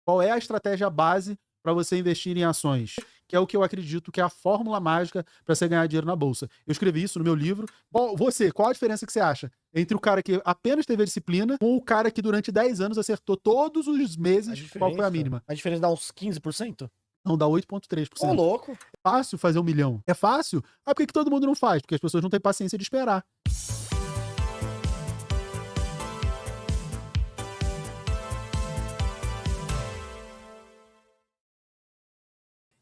qual é a estratégia base para você investir em ações, que é o que eu acredito que é a fórmula mágica para você ganhar dinheiro na bolsa. Eu escrevi isso no meu livro. Qual a diferença que você acha entre o cara que apenas teve a disciplina com o cara que durante 10 anos acertou todos os A meses qual foi a diferença? mínima? A diferença dá uns 15%? Não, dá Ô, 8,3%. louco. É fácil fazer 1 milhão. É fácil? Ah, por que todo mundo não faz? Porque as pessoas não têm paciência de esperar.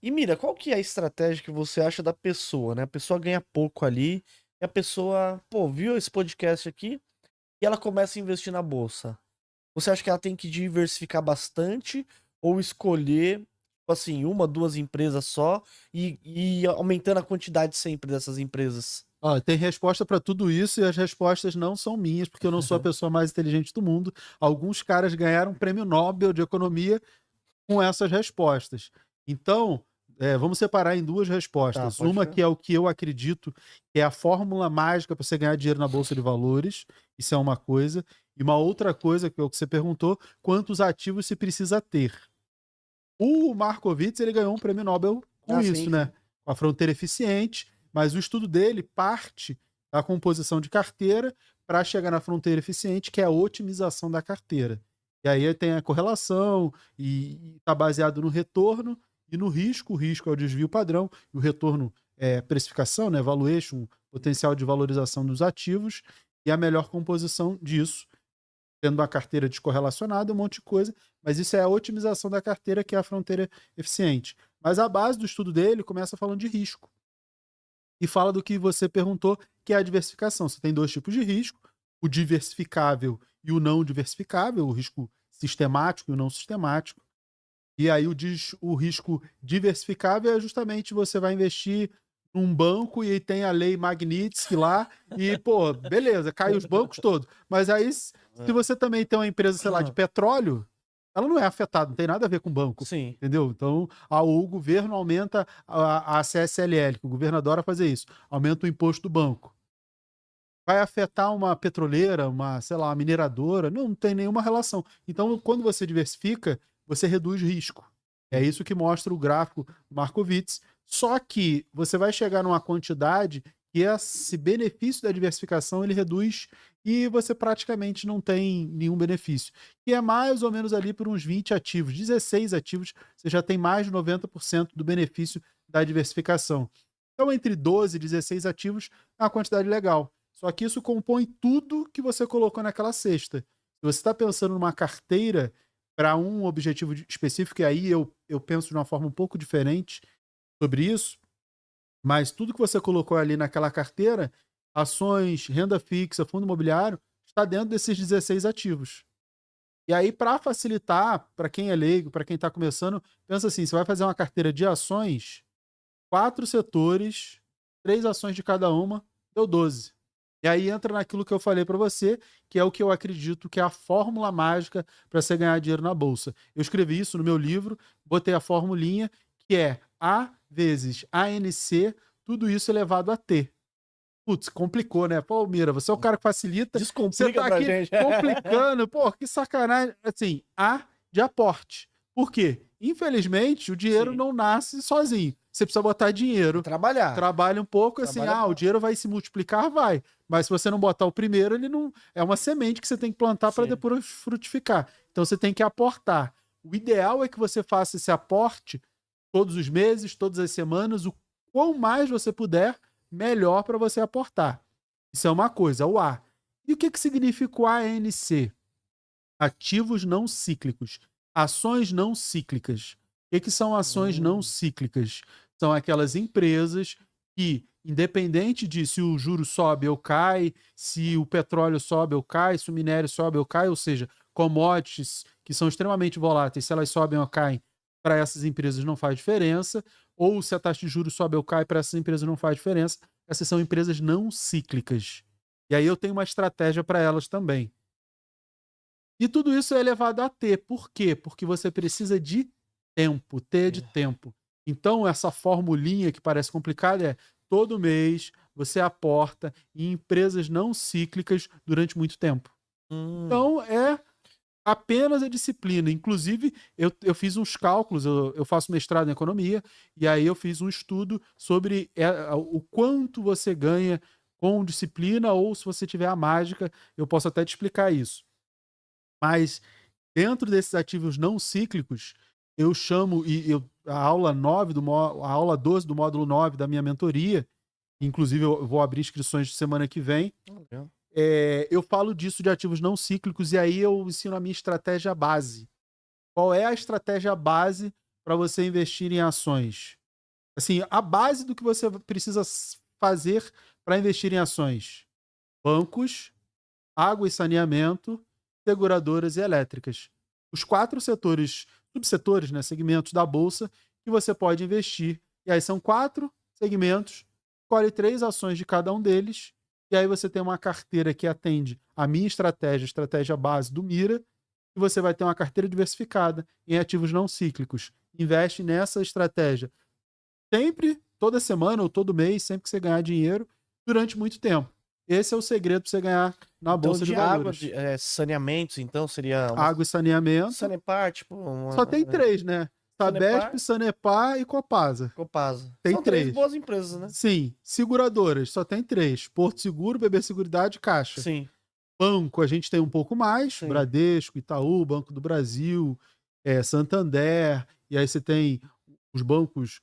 E mira, qual que é a estratégia que você acha da pessoa, né? A pessoa ganha pouco ali, e a pessoa, pô, viu esse podcast aqui e ela começa a investir na bolsa. Você acha que ela tem que diversificar bastante ou escolher, tipo assim, uma, duas empresas só e ir aumentando a quantidade sempre dessas empresas? Ó, tem resposta para tudo isso e as respostas não são minhas, porque eu não sou a pessoa mais inteligente do mundo. Alguns caras ganharam um prêmio Nobel de economia com essas respostas. Então, vamos separar em duas Tá, respostas. pode Uma ser. que é o que eu acredito que é a fórmula mágica para você ganhar dinheiro na Bolsa de Valores. Isso é uma coisa. E uma outra coisa, que é o que você perguntou, quantos ativos se precisa ter. O Markowitz, ele ganhou um prêmio Nobel com Ah, sim, isso, sim. né? Com a fronteira eficiente, mas o estudo dele parte da composição de carteira para chegar na fronteira eficiente, que é a otimização da carteira. E aí tem a correlação e está baseado no retorno e no risco. O risco é o desvio padrão e o retorno é precificação, né? Valuation, potencial de valorização dos ativos e a melhor composição disso, tendo uma carteira descorrelacionada, um monte de coisa, mas isso é a otimização da carteira, que é a fronteira eficiente. Mas a base do estudo dele começa falando de risco. E fala do que você perguntou, que é a diversificação. Você tem dois tipos de risco, o diversificável e o não diversificável, o risco sistemático e o não sistemático. E aí o risco diversificável é justamente você vai investir num banco e tem a lei Magnitsky lá e, pô, beleza, cai os bancos todos. Mas aí, se É. você também tem uma empresa, sei lá, de petróleo, ela não é afetada, não tem nada a ver com banco, Sim. entendeu? Então, o governo aumenta a CSLL, que o governo adora fazer isso, aumenta o imposto do banco. Vai afetar uma petroleira, uma, sei lá, uma mineradora? Não, não tem nenhuma relação. Então, quando você diversifica, você reduz risco. É isso que mostra o gráfico do Markowitz. Só que você vai chegar numa quantidade que esse benefício da diversificação ele reduz e você praticamente não tem nenhum benefício. E é mais ou menos ali por uns 20 ativos, 16 ativos, você já tem mais de 90% do benefício da diversificação. Então, entre 12 e 16 ativos é uma quantidade legal. Só que isso compõe tudo que você colocou naquela cesta. Se você está pensando numa carteira para um objetivo específico, e aí eu penso de uma forma um pouco diferente sobre isso, mas tudo que você colocou ali naquela carteira, ações, renda fixa, fundo imobiliário, está dentro desses 16 ativos. E aí, para facilitar, para quem é leigo, para quem está começando, pensa assim: você vai fazer uma carteira de ações, 4 setores, 3 ações de cada uma, deu 12. E aí entra naquilo que eu falei para você, que é o que eu acredito que é a fórmula mágica para você ganhar dinheiro na bolsa. Eu escrevi isso no meu livro, botei a formulinha, que é A vezes ANC, tudo isso elevado a T. Putz, complicou, né? Pô, Mira, você é o cara que facilita, você Descomplica tá pra aqui gente. complicando. Pô, que sacanagem. Assim, A de aporte. Por quê? Infelizmente, o dinheiro Sim. não nasce sozinho. Você precisa botar dinheiro, Trabalhar. trabalha um pouco, assim, Trabalha o dinheiro vai se multiplicar, vai. Mas se você não botar o primeiro, ele não. É uma semente que você tem que plantar para Sim. depois frutificar. Então você tem que aportar. O ideal é que você faça esse aporte todos os meses, todas as semanas, o quão mais você puder, melhor para você aportar. Isso é uma coisa, o A. E o que, que significa o ANC? Ativos não cíclicos. Ações não cíclicas. O que, que são ações não Hum. cíclicas? São aquelas empresas que, independente de se o juro sobe ou cai, se o petróleo sobe ou cai, se o minério sobe ou cai, ou seja, commodities que são extremamente voláteis, se elas sobem ou caem, para essas empresas não faz diferença, ou se a taxa de juros sobe ou cai, para essas empresas não faz diferença. Essas são empresas não cíclicas. E aí eu tenho uma estratégia para elas também. E tudo isso é elevado a T. Por quê? Porque você precisa de tempo, T de tempo. Então, essa formulinha que parece complicada é: todo mês você aporta em empresas não cíclicas durante muito tempo. Hum. Então, é Apenas a disciplina. Inclusive, eu fiz uns cálculos, eu faço mestrado em economia, e aí eu fiz um estudo sobre o quanto você ganha com disciplina, ou se você tiver a mágica, eu posso até te explicar isso. Mas dentro desses ativos não cíclicos, eu chamo, a aula 9 a aula 12 do módulo 9 da minha mentoria, inclusive eu vou abrir inscrições de semana que vem, Legal. eu falo disso de ativos não cíclicos e aí eu ensino a minha estratégia base. Qual é a estratégia base para você investir em ações? Assim, a base do que você precisa fazer para investir em ações: bancos, água e saneamento, seguradoras e elétricas. Os 4 setores, subsetores, né, segmentos da bolsa que você pode investir. E aí são 4 segmentos, escolhe 3 ações de cada um deles, e aí você tem uma carteira que atende a minha estratégia, a estratégia base do Mira, e você vai ter uma carteira diversificada em ativos não cíclicos. Investe nessa estratégia sempre, toda semana ou todo mês, sempre que você ganhar dinheiro, durante muito tempo. Esse é o segredo para você ganhar na Então, bolsa de de água, valores. saneamentos, então, seria uma Água e saneamento. Sanepar, tipo, Só tem 3, né? Sabesp, Sanepar, Sanepar e Copasa. Copasa. Tem São 3 3. boas empresas, né? Sim. Seguradoras, só tem 3. Porto Seguro, BB Seguridade e Caixa. Sim, Banco, a gente tem um pouco mais. sim. Bradesco, Itaú, Banco do Brasil, Santander. E aí você tem os bancos...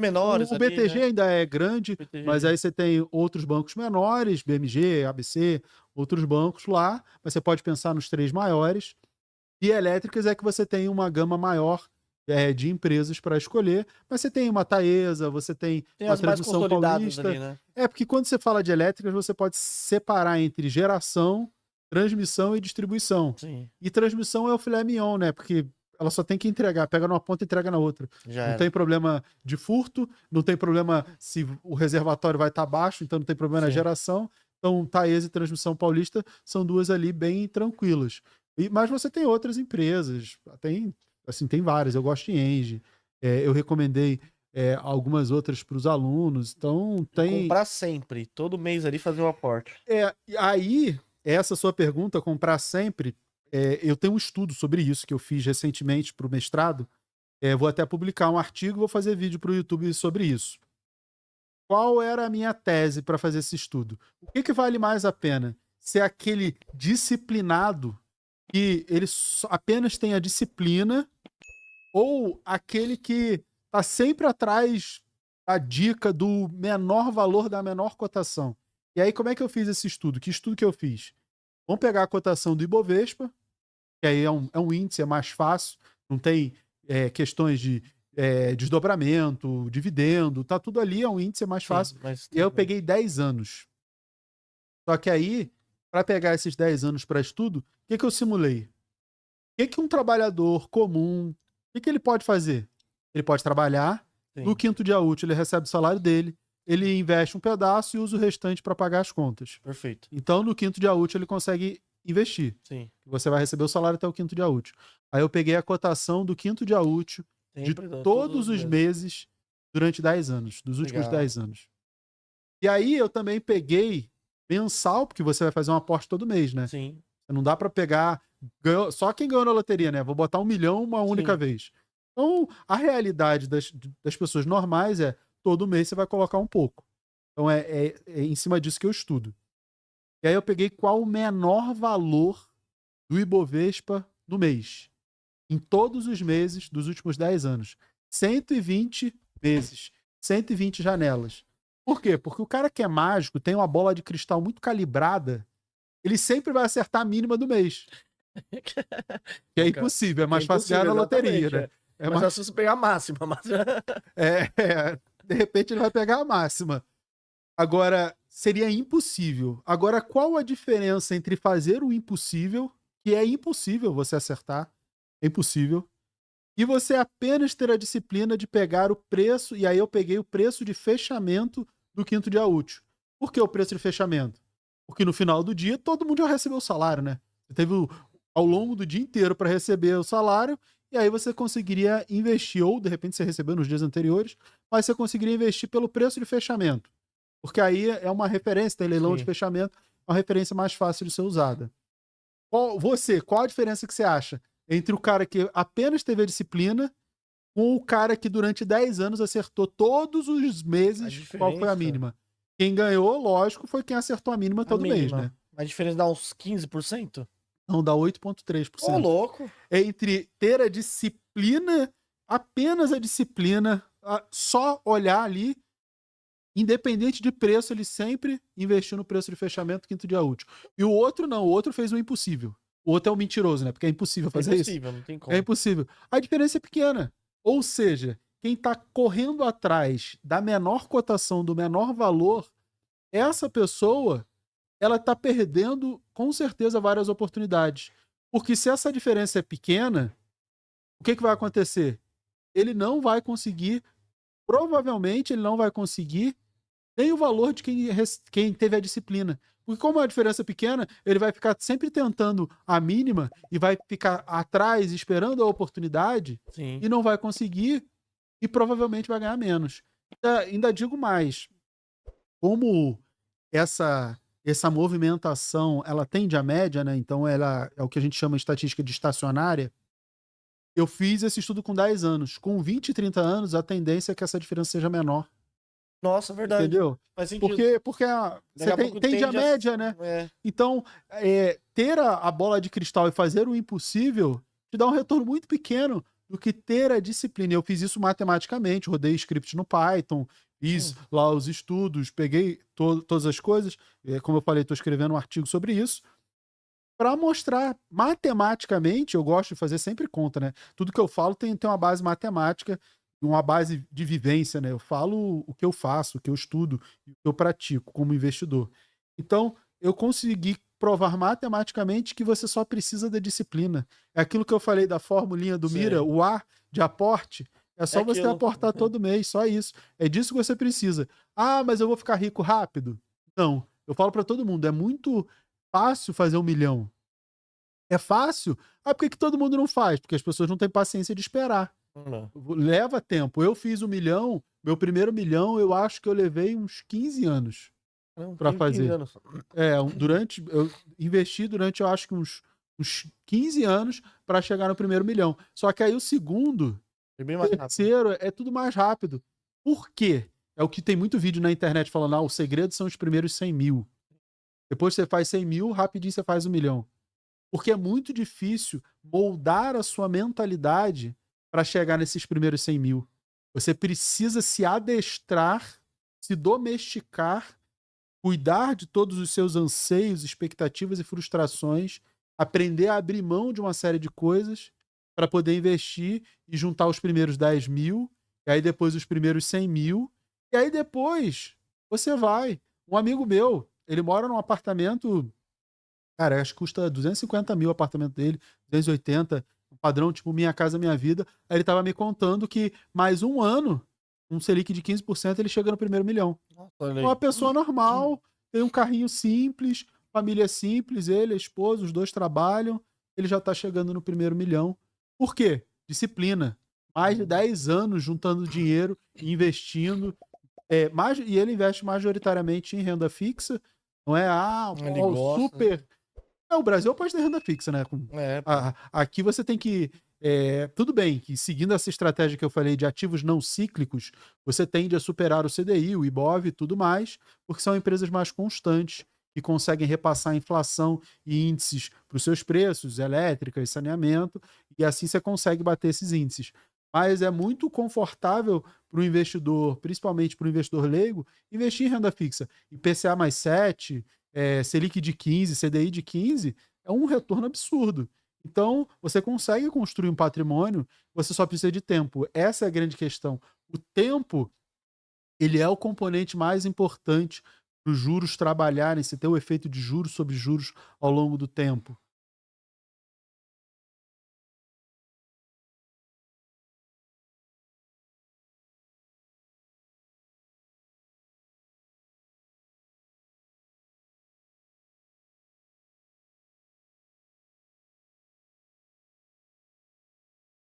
Menores o ali, BTG né? ainda é grande, BTG. mas aí você tem outros bancos menores, BMG, ABC, outros bancos lá, mas você pode pensar nos 3 maiores. E elétricas é que você tem uma gama maior de empresas para escolher, mas você tem uma Taesa, você tem uma as mais Transmissão consolidadas Paulista. ali, né? Porque quando você fala de elétricas, você pode separar entre geração, transmissão e distribuição. Sim, E transmissão é o filé mignon, né? Porque ela só tem que entregar, pega numa ponta e entrega na outra. já Não era. tem problema de furto, não tem problema se o reservatório vai estar baixo, então não tem problema na Sim. geração. Então, Taesa e Transmissão Paulista são 2 ali bem tranquilas. Mas você tem outras empresas, tem várias. Eu gosto de Engie, eu recomendei algumas outras para os alunos. Então, tem. Comprar sempre, todo mês ali fazer um aporte. E aí, essa sua pergunta, comprar sempre, eu tenho um estudo sobre isso que eu fiz recentemente para o mestrado. Vou até publicar um artigo e vou fazer vídeo para o YouTube sobre isso. Qual era a minha tese para fazer esse estudo? O que vale mais a pena? Ser aquele disciplinado que ele apenas tem a disciplina, ou aquele que está sempre atrás da dica do menor valor da menor cotação? E aí, como é que eu fiz esse estudo? Que estudo que eu fiz? Vamos pegar a cotação do Ibovespa, que aí é um índice, é mais fácil, não tem questões de desdobramento, dividendo, tá tudo ali, é um índice, é mais fácil. E aí eu peguei 10 anos. Só que aí, para pegar esses 10 anos para estudo, o que eu simulei? O que um trabalhador comum, o que ele pode fazer? Ele pode trabalhar, Sim. no 5º dia útil ele recebe o salário dele, ele investe um pedaço e usa o restante para pagar as contas. Perfeito. Então, no 5º dia útil ele consegue investir. Sim. Você vai receber o salário até o 5º dia útil. Aí eu peguei a cotação do 5º dia útil de todos os meses durante 10 anos, dos últimos 10 anos. E aí eu também peguei mensal, porque você vai fazer um aporte todo mês, né? Sim. Não dá para pegar só quem ganhou na loteria, né? Vou botar 1 milhão uma única vez. Então, a realidade das pessoas normais é todo mês você vai colocar um pouco. Então, é em cima disso que eu estudo. E aí eu peguei qual o menor valor do Ibovespa no mês. Em todos os meses dos últimos 10 anos. 120 meses. 120 janelas. Por quê? Porque o cara que é mágico, tem uma bola de cristal muito calibrada, ele sempre vai acertar a mínima do mês. Que é impossível, é mais fácil ganhar na loteria, né? É mais fácil você pegar a máxima. Mas... de repente ele vai pegar a máxima. Agora, seria impossível. Agora, qual a diferença entre fazer o impossível, que é impossível você acertar, é impossível, e você apenas ter a disciplina de pegar o preço, e aí eu peguei o preço de fechamento do 5º dia útil. Por que o preço de fechamento? Porque no final do dia todo mundo já recebeu o salário, né? Você teve ao longo do dia inteiro para receber o salário, e aí você conseguiria investir, ou de repente você recebeu nos dias anteriores, mas você conseguiria investir pelo preço de fechamento. Porque aí é uma referência, tem leilão de fechamento, é uma referência mais fácil de ser usada. Qual a diferença que você acha entre o cara que apenas teve a disciplina com o cara que durante 10 anos acertou todos os A meses qual foi a diferença, mínima? Quem ganhou, lógico, foi quem acertou a mínima a todo mês, né? mínima. A diferença dá uns 15%? Não, dá Ô, 8,3%. louco. Entre ter a disciplina, apenas a disciplina, só olhar ali, independente de preço, ele sempre investiu no preço de fechamento quinto dia útil. E o outro não, o outro fez o impossível. O outro é o mentiroso, né? Porque é impossível É fazer isso. impossível, não tem É como. impossível. A diferença é pequena. Ou seja, quem está correndo atrás da menor cotação, do menor valor, essa pessoa, ela está perdendo com certeza várias oportunidades. Porque se essa diferença é pequena, o que vai acontecer? Ele não vai conseguir, provavelmente ele não vai conseguir nem o valor de quem teve a disciplina. Porque como a diferença é pequena, ele vai ficar sempre tentando a mínima e vai ficar atrás esperando a oportunidade Sim. e não vai conseguir e provavelmente vai ganhar menos. Ainda digo mais, como essa movimentação ela tende à média, né? Então ela é o que a gente chama de estatística de estacionária. Eu fiz esse estudo com 10 anos. Com 20 e 30 anos, a tendência é que essa diferença seja menor. Nossa, verdade. Entendeu? Faz sentido. Porque Daqui você a pouco tende a tende a. média, né? É. Então, ter a bola de cristal e fazer o impossível te dá um retorno muito pequeno do que ter a disciplina. Eu fiz isso matematicamente, rodei script no Python, fiz lá os estudos, peguei todas as coisas. Como eu falei, estou escrevendo um artigo sobre isso. Para mostrar matematicamente, eu gosto de fazer sempre conta, né? Tudo que eu falo tem uma base matemática, uma base de vivência, né? Eu falo o que eu faço, o que eu estudo, o que eu pratico como investidor. Então, eu consegui provar matematicamente que você só precisa da disciplina. É aquilo que eu falei da formulinha do Mira, Sei. o A de aporte, é É só você aquilo. aportar todo mês, só isso. É disso que você precisa. Ah, mas eu vou ficar rico rápido? Não. Eu falo para todo mundo, é muito fácil fazer 1 milhão. É fácil? Ah, por que que todo mundo não faz? Porque as pessoas não têm paciência de esperar. Não. Leva tempo. Eu fiz 1 milhão, meu primeiro milhão, eu acho que eu levei uns 15 anos Não, para 15 fazer. anos. Eu investi durante, eu acho que uns 15 anos para chegar no primeiro milhão. Só que aí o segundo, Foi bem mais rápido. terceiro, é tudo mais rápido. Por quê? É o que tem muito vídeo na internet falando, o segredo são os primeiros 100 mil. Depois você faz 100 mil, rapidinho você faz 1 milhão. Porque é muito difícil moldar a sua mentalidade para chegar nesses primeiros 100 mil. Você precisa se adestrar, se domesticar, cuidar de todos os seus anseios, expectativas e frustrações, aprender a abrir mão de uma série de coisas para poder investir e juntar os primeiros 10 mil, e aí depois os primeiros 100 mil, e aí depois você vai. Um amigo meu, ele mora num apartamento. Cara, acho que custa 250 mil o apartamento dele, 280, um padrão tipo Minha Casa Minha Vida. Aí ele tava me contando que mais um ano, um Selic de 15%, ele chega no primeiro milhão. Nossa, olha Uma aí. pessoa normal, tem um carrinho simples, família simples, ele, a esposa, os dois trabalham, ele já tá chegando no primeiro milhão. Por quê? Disciplina. Mais de 10 anos juntando dinheiro e investindo. E ele investe majoritariamente em renda fixa. Não é, Ele gosta. super. O Brasil é o país da renda fixa, né? É, Aqui você tem que. Tudo bem que seguindo essa estratégia que eu falei de ativos não cíclicos, você tende a superar o CDI, o IBOV e tudo mais, porque são empresas mais constantes, que conseguem repassar a inflação e índices para os seus preços, elétrica e saneamento, e assim você consegue bater esses índices. Mas é muito confortável para o investidor, principalmente para o investidor leigo, investir em renda fixa. IPCA mais 7, Selic de 15, CDI de 15, é um retorno absurdo. Então, você consegue construir um patrimônio, você só precisa de tempo. Essa é a grande questão. O tempo, ele é o componente mais importante para os juros trabalharem, se ter o efeito de juros sobre juros ao longo do tempo.